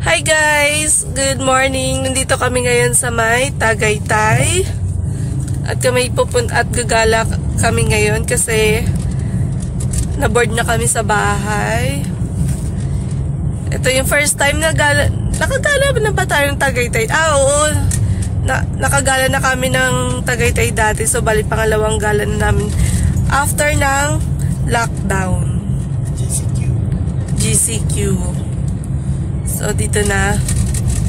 Hi guys! Good morning! Nandito kami ngayon sa may Tagaytay. At gagala kami ngayon kasi na-board na kami sa bahay. Ito yung first time nakagala na ba tayo ng Tagaytay? Oo! Nakagala na kami ng Tagaytay dati. So bali pangalawang gala na namin after ng lockdown. GCQ. So, dito na.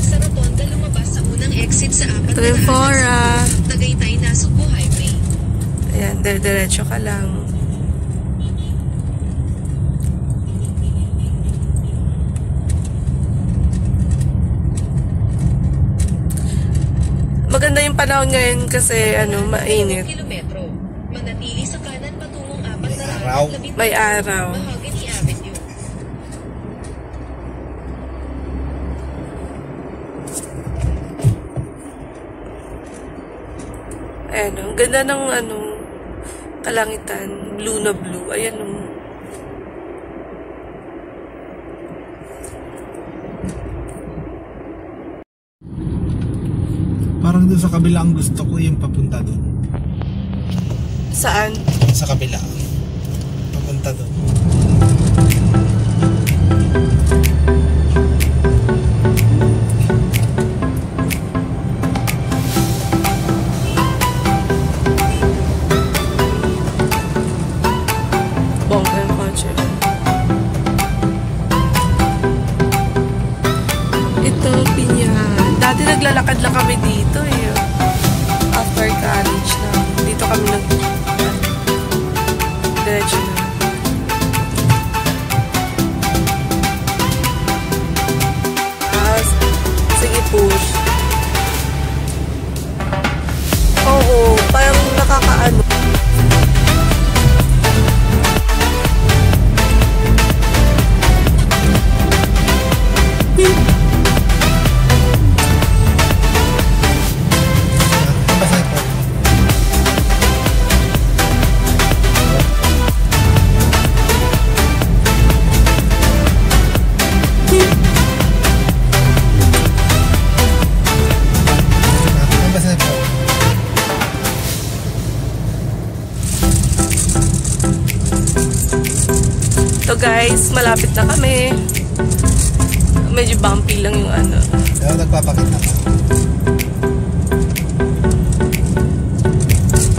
Sa rotonda, lumabas sa unang exit sa apat ito yung Fora. Tagaytay na Subo Highway. Ayan, diretso ka lang. Maganda yung panahon ngayon kasi, mainit. Kilometro. Manatili sa kanan patungong 400. May araw. Mahogany Avenue. Ayan, ang ganda ng kalangitan, blue na blue. Ayan o. Parang doon sa kabila ang gusto ko yung papunta doon. Saan? Sa kabila. Papunta doon. Bongga yung kotse. Ito, Pinyahan. Dati naglalakad lang kami dito eh. After college na. Dito kami diretso na. Sige, push. Oo, parang nakakaano. So guys, malapit na kami. Medyo bumpy lang yung Pero nagpapakita ka.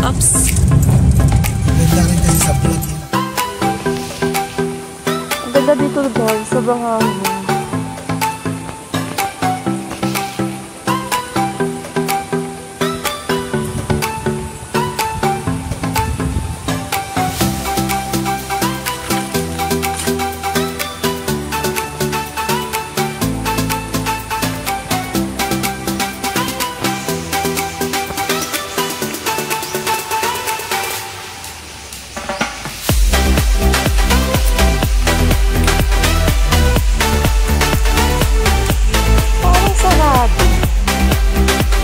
Oops. Ganda rin kasi sa vlog yun. Ang ganda dito guys, sobrang hangin.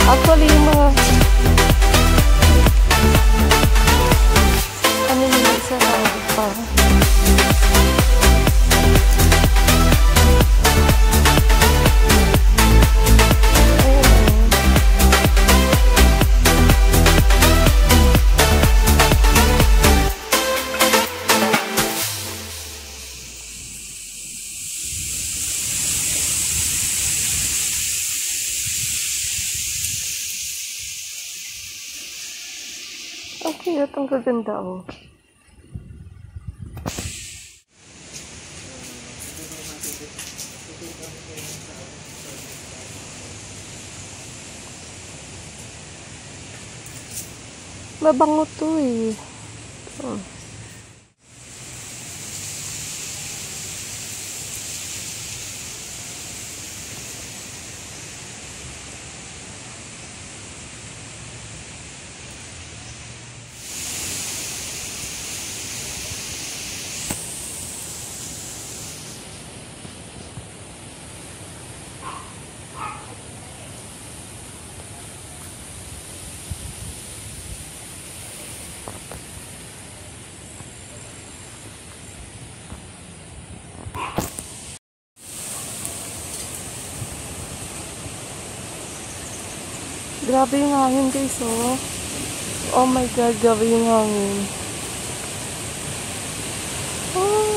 Actually, yung mga yung isa pa. Ang cute, ang gaganda oh. Mabango to eh. Oh. Grabe yung hangin guys, oh. Oh my God, grabe yung hangin. Oh.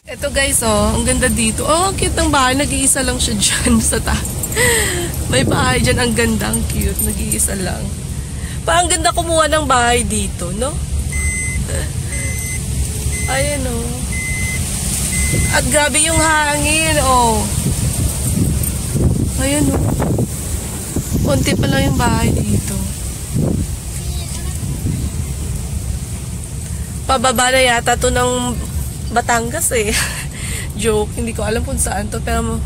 Ito guys, oh, ang ganda dito. Oh, cute ng bahay. Nag-iisa lang siya dyan sa May bahay dyan, ang ganda, ang cute. Nag-iisa lang. Parang ganda kumuha ng bahay dito, no? Ayan, oh. At grabe yung hangin, oh. Ayan, oh. Konti pa lang yung bahay dito. Pababa na yata to ng Batangas eh. Joke, hindi ko alam kung saan to, pero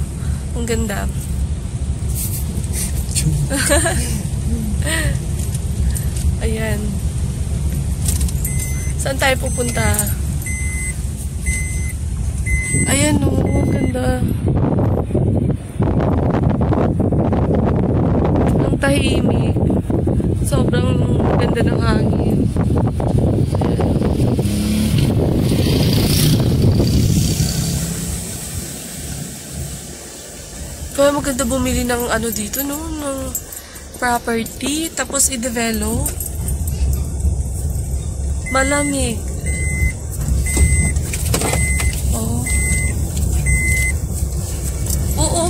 ang ganda. Ayan. Saan tayo pupunta? Ayan o, ang ganda. Ang tahimik. Sobrang ganda ng hangin. Kaya maganda bumili ng ano dito, no? Ng property, tapos i-develop. Malamig. Oh. Oo.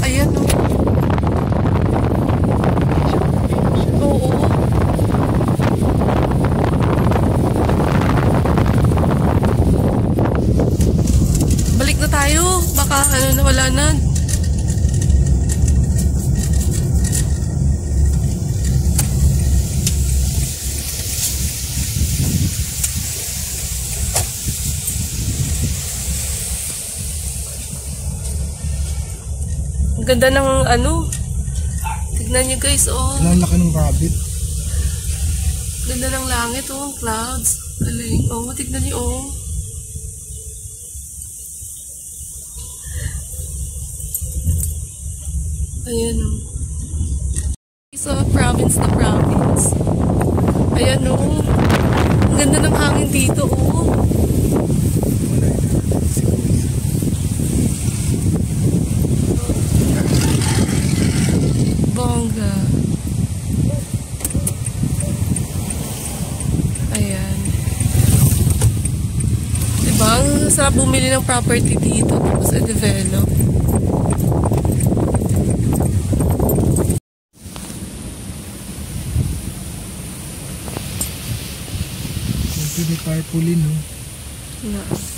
Ayan, no? Oo. Balik na tayo. Baka ano, nawala na. Ang ganda ng ano. Tignan nyo guys, oh. Ang laki ng rabbit. Ganda ng langit, oh. Clouds. Galing. Oh, tignan nyo, oh. Ayan, oh. So, province na province. Ayan, oh. Ang ganda ng hangin dito, oh. Bongga. Ayan. Diba? Ang sarap bumili ng property dito tapos i-develop. Ito may tarpaulin, no? Na.